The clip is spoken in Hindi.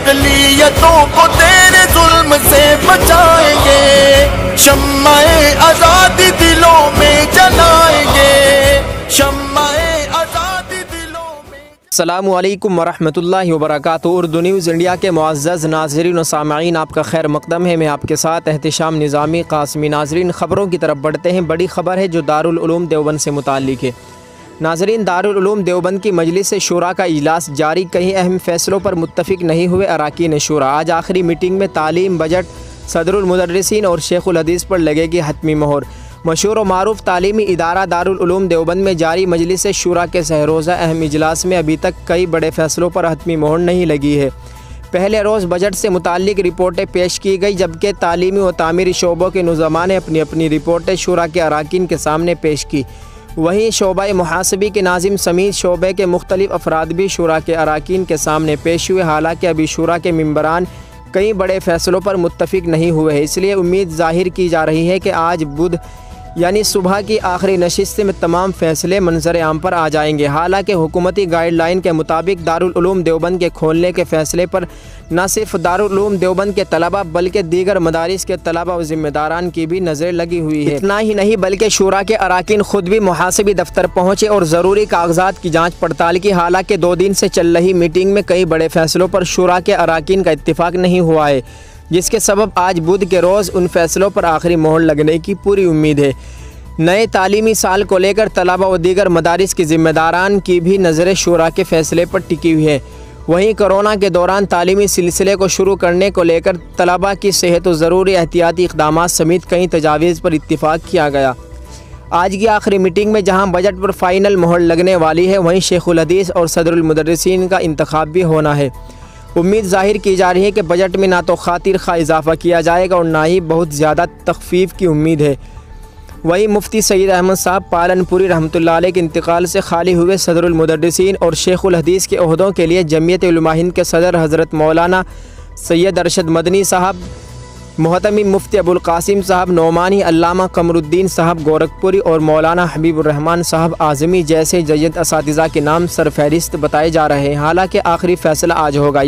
अक़लियतों को तेरे जुल्म से बचाएंगे, शम्माए आज़ादी दिलों में जलाएंगे, शम्माए आज़ादी दिलों में। अस्सलामु अलैकुम वरहमतुल्लाहि वबरकातुहू। उर्दू न्यूज़ इंडिया के मुअज़्ज़ज़ नाज़रीन व सामईन, आपका खैर मक़दम है। मैं आपके साथ एहतिशाम निज़ामी क़ासिमी। नाज़रीन, ख़बरों की तरफ बढ़ते हैं। बड़ी ख़बर है जो दारुल उलूम देवबंद से मुताल्लिक़ है। नाज़रीन, दारुल उलूम देवबंद की मजलिस शूरा का इजलास जारी, कई अहम फ़ैसलों पर मुत्तफ़िक़ नहीं हुए अराकीन शूरा। आज आखिरी मीटिंग में तालीम, बजट, सदरुल मुदर्रिसीन और शेखुल हदीस पर लगेगी हतमी मोहर। मशहूर व मारूफ तालीमी इदारा दारुल उलूम देवबंद में जारी मजलिस शूरा के सहरोज़ा अहम इजलास में अभी तक कई बड़े फ़ैसलों पर हतमी मोहर नहीं लगी है। पहले रोज़ बजट से मुताल्लिक़ रिपोर्टें पेश की गई, जबकि तालीमी व तामीरी शोबों के नुज़मा ने अपनी अपनी रिपोर्टें शूरा के अराकीन के सामने पेश की। वहीं शोबा मुहासबी के नाजिम समेत शोबे के मुख्तलिफ अफराद भी शूरा के अराकीन के सामने पेश हुए। हालांकि अभी शूरा के मेंबरान कई बड़े फ़ैसलों पर मुत्तफ़िक़ नहीं हुए हैं, इसलिए उम्मीद ज़ाहिर की जा रही है कि आज बुध यानी सुबह की आखिरी नशिस्त में तमाम फ़ैसले मंजर आम पर आ जाएंगे। हालांकि हुकूमती गाइडलाइन के मुताबिक दारुल उलूम देवबंद के खोलने के फ़ैसले पर न सिर्फ दारुल उलूम देवबंद के तलबा बल्कि दीगर मदारिस के तलबा व ज़िम्मेदारान की भी नज़र लगी हुई है। इतना ही नहीं बल्कि शूरा के अराकीन खुद भी मुहासिबी दफ्तर पहुँचे और ज़रूरी कागजात की जाँच पड़ताल की। हालाँकि 2 दिन से चल रही मीटिंग में कई बड़े फ़ैसलों पर शूरा के अराकीन का इत्तिफ़ाक़ नहीं हुआ है, जिसके सबब आज बुध के रोज़ उन फ़ैसलों पर आखिरी मोहर लगने की पूरी उम्मीद है। नए तालीमी साल को लेकर तलबा व दीगर मदारिस के ज़िम्मेदारान की भी नज़रें शूरा के फ़ैसले पर टिकी हुई है। वहीं कोरोना के दौरान तालीमी सिलसिले को शुरू करने को लेकर तलबा की सेहत व ज़रूरी एहतियाती इक़दामात समेत कई तजावीज़ पर इत्तिफ़ाक़ किया गया। आज की आखिरी मीटिंग में जहां बजट पर फ़ाइनल मोहर लगने वाली है, वहीं शेखुल हदीस और सदरुल मुदर्रिसीन का इंतखाब भी होना है। उम्मीद ज़ाहिर की जा रही है कि बजट में ना तो खातिर खा इजाफ़ा किया जाएगा और ना ही बहुत ज़्यादा तख़फ़ीफ़ की उम्मीद है। वहीं मुफ्ती सईद अहमद साहब पालनपुरी रहमतुल्लाह अलैह के इंतकाल से खाली हुए सदरुल मुदर्रिसीन और शेखुल हदीस के ओहदों के लिए जमीयत उलमा हिंद के सदर हज़रत मौलाना सैयद अरशद मदनी साहब, मोहतमिम मुफ्ती अबुल कासिम साहब नोमानी, अल्लामा कमरुद्दीन साहब गोरखपुरी और मौलाना हबीबुर्रहमान साहब आज़मी जैसे जयद असातिज़ा के नाम सरफहरिस्त बताए जा रहे हैं। हालाँकि आखिरी फ़ैसला आज होगा।